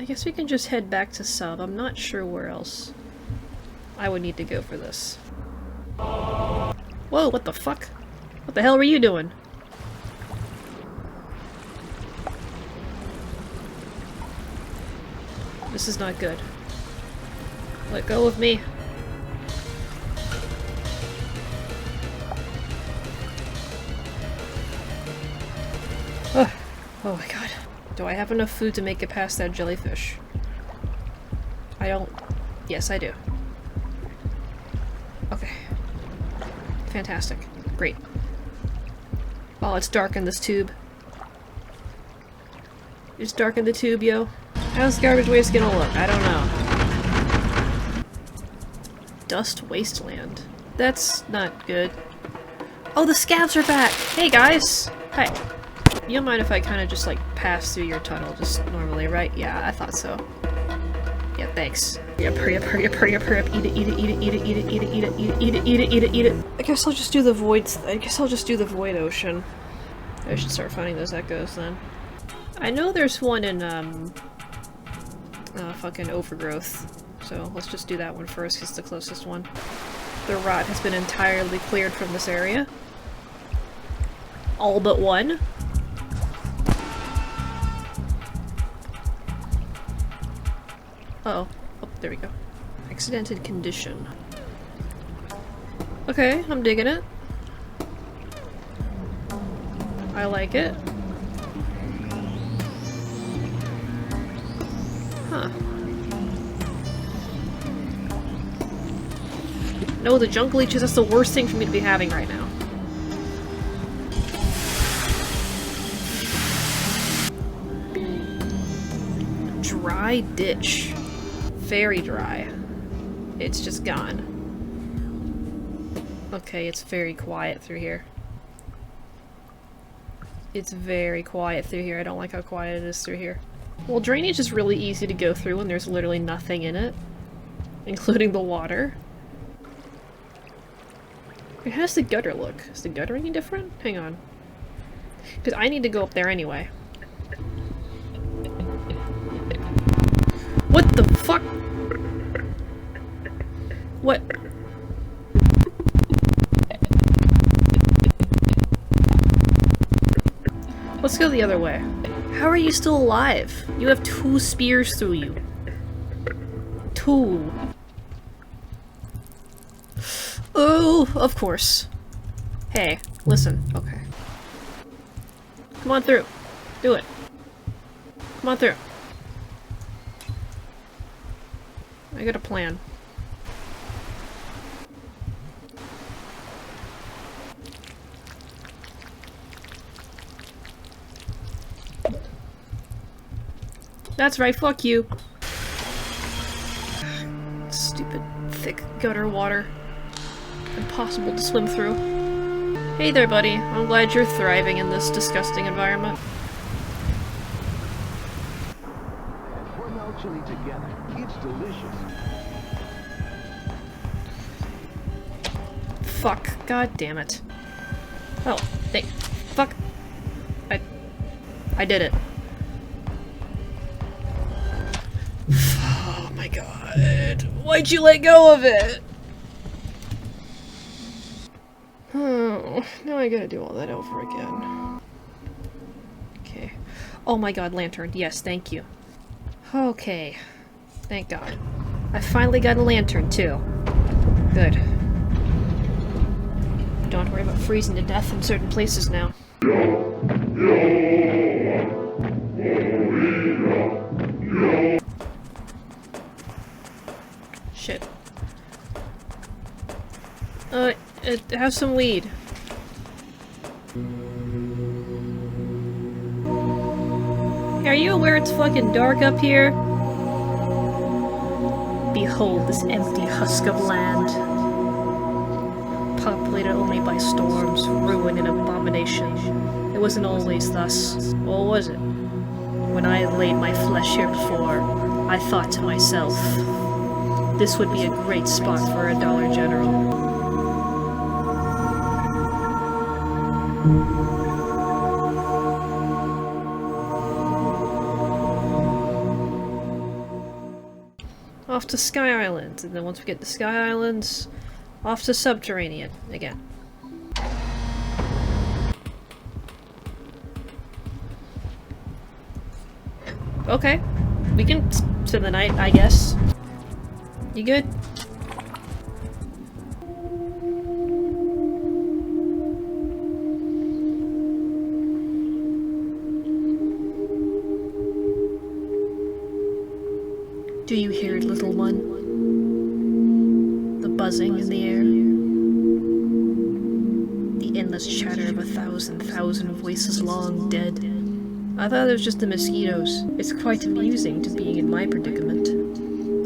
I guess we can just head back to Sub. I'm not sure where else I would need to go for this. Whoa, what the fuck? What the hell were you doing? This is not good. Let go of me. Oh, oh my god. Do I have enough food to make it past that jellyfish? I don't... Yes, I do. Okay. Fantastic. Great. Oh, it's dark in this tube. It's dark in the tube, yo. How's garbage waste gonna look? I don't know. Dust wasteland. That's not good. Oh, the scavs are back! Hey, guys! Hi. You don't mind if I kind of just, like, pass through your tunnel just normally, right? Yeah, I thought so. Yeah, thanks. Hurry up, hurry up, hurry up, hurry up, hurry up. Eat it, eat it, eat it, eat it, eat it, eat it, eat it, eat it, eat it, eat it, eat it, eat it. I guess I'll just do the void... I guess I'll just do the void ocean. I should start finding those echoes, then. I know there's one in, fucking Overgrowth. So let's just do that one first, because it's the closest one. The rot has been entirely cleared from this area. All but one. Uh-oh. Oh, there we go. Accidented condition. Okay, I'm digging it. I like it. Huh. No, the junk leeches, that's the worst thing for me to be having right now. Dry ditch. Very dry. It's just gone. Okay, it's very quiet through here. It's very quiet through here. I don't like how quiet it is through here. Well, drainage is really easy to go through when there's literally nothing in it. Including the water. How does the gutter look? Is the gutter any different? Hang on. Because I need to go up there anyway. What the fuck? What? Let's go the other way. How are you still alive? You have 2 spears through you. 2. Oh, of course. Hey, listen. Okay. Come on through. Do it. Come on through. I got a plan. That's right, fuck you. Stupid, thick gutter water. Impossible to swim through. Hey there, buddy. I'm glad you're thriving in this disgusting environment. We're now chilly together. It's delicious. Fuck. God damn it. Oh, fuck. I did it. Oh my god. Why'd you let go of it? Oh, now I gotta do all that over again. Okay. Oh my god, lantern. Yes, thank you. Okay. Thank god. I finally got a lantern, too. Good. Don't have to worry about freezing to death in certain places now. Shit. Have some weed. Are you aware it's fucking dark up here? Behold this empty husk of land. Populated only by storms, ruin and abomination. It wasn't always thus. Or was it? When I had laid my flesh here before, I thought to myself, this would be a great spot for a Dollar General. off to Sky Island, and then once we get to Sky Islands, off to Subterranean again. Okay, we can spend the night, I guess. You good? Do you hear it, little one? The buzzing in the air? The endless chatter of 1,000 voices long dead? I thought it was just the mosquitoes. It's quite amusing to being in my predicament.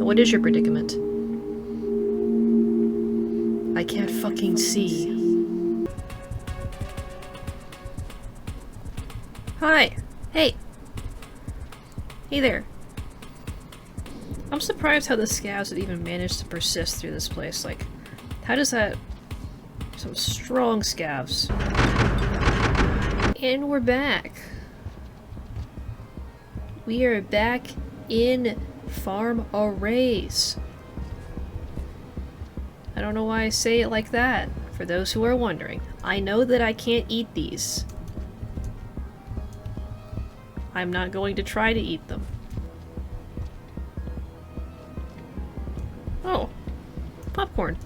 What is your predicament? I can't fucking see. Hi! Hey! Hey there. I'm surprised how the scavs have even managed to persist through this place. Like, how does that... Some strong scavs. And we're back. We are back in farm arrays. I don't know why I say it like that. For those who are wondering, I know that I can't eat these. I'm not going to try to eat them. Oh, popcorn.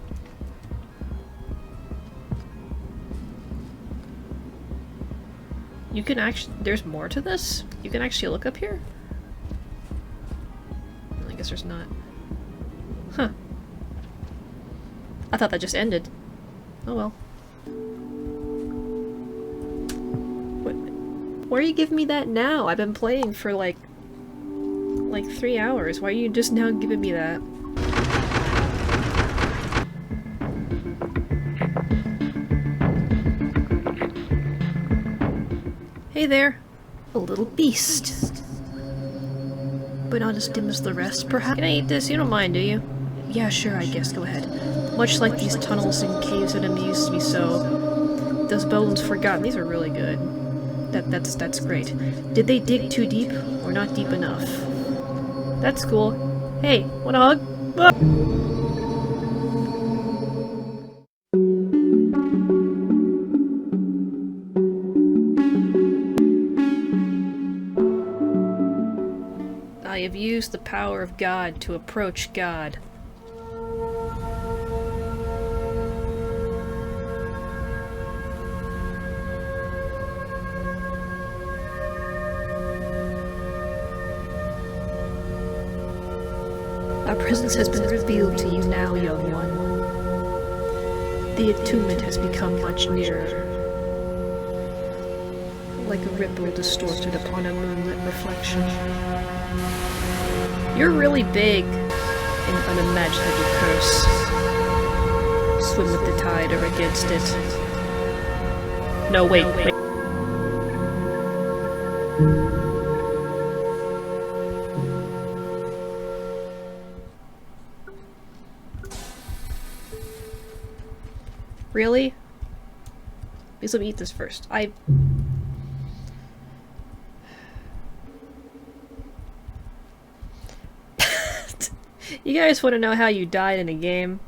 You can actually- there's more to this? You can actually look up here? I guess there's not. Huh. I thought that just ended. Oh well. What? Why are you giving me that now? I've been playing for like 3 hours. Why are you just now giving me that? Hey there, a little beast. But not as dim as the rest, perhaps? Can I eat this? You don't mind, do you? Yeah, sure, I guess, go ahead. Much like these tunnels and caves that amused me so. Those bones forgotten, these are really good. That's great. Did they dig too deep, or not deep enough? That's cool. Hey, want a hug? Ah! I have used the power of God to approach God. Our presence has been revealed to you now, young one. The attunement has become much nearer. Like a ripple distorted upon a moonlit reflection. You're really big and unimaginable curse. Swim with the tide or against it. No, wait. Really? Please let me eat this first. You guys want to know how you died in a game?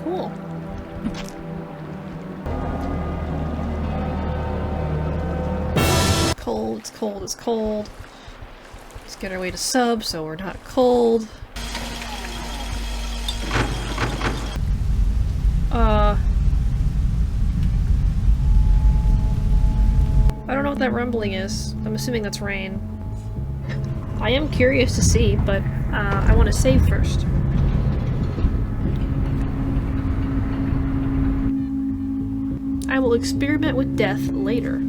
Cool. Cold, it's cold, it's cold. Let's get our way to sub so we're not cold. I don't know what that rumbling is. I'm assuming that's rain. I am curious to see, but I want to save first. I will experiment with death later.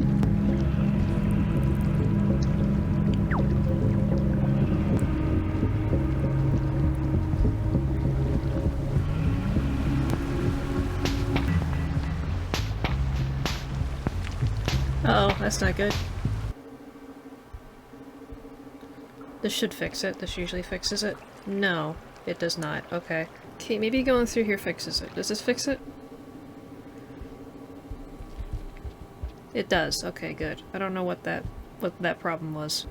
Uh-oh, that's not good. This should fix it. This usually fixes it. No, it does not. Okay. Okay, maybe going through here fixes it. Does this fix it? It does. Okay, good. I don't know what that problem was.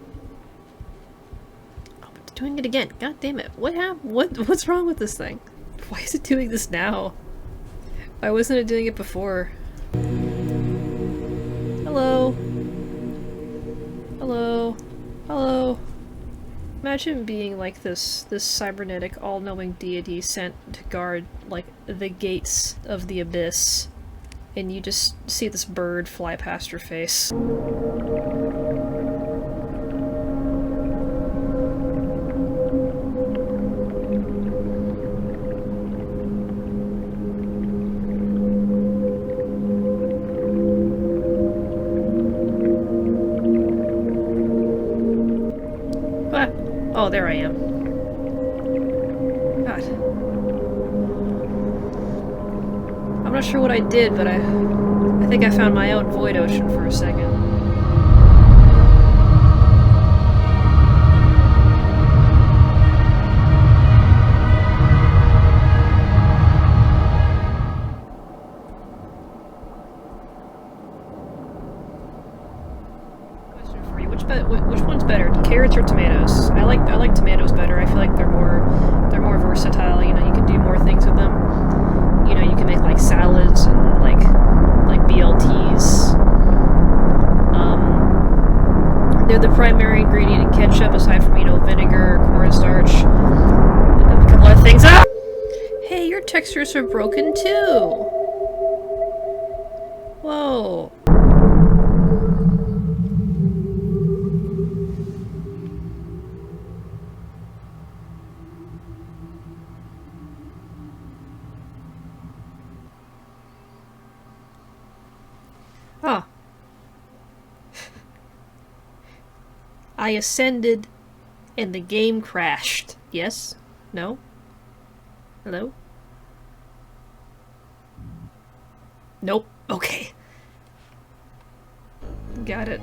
Oh, but doing it again. God damn it. What happened? What's wrong with this thing? Why is it doing this now? Why wasn't it doing it before? Hello. Hello. Hello. Imagine being like this cybernetic all-knowing deity sent to guard like the gates of the abyss. And you just see this bird fly past your face. Ah! Oh, there I am. God. I'm not sure what I did, but I think I found my own void ocean for a second. Question for you: which one's better, carrots or tomatoes? I like tomatoes better. I feel like they're more versatile. You know, you can do more things with them. You know, you can make like salads and like BLTs. They're the primary ingredient in ketchup, aside from, you know, vinegar, cornstarch, a couple other things. Ah! Hey, your textures are broken too. Whoa. Huh. I ascended and the game crashed. Yes? No? Hello? Nope. Okay. Got it.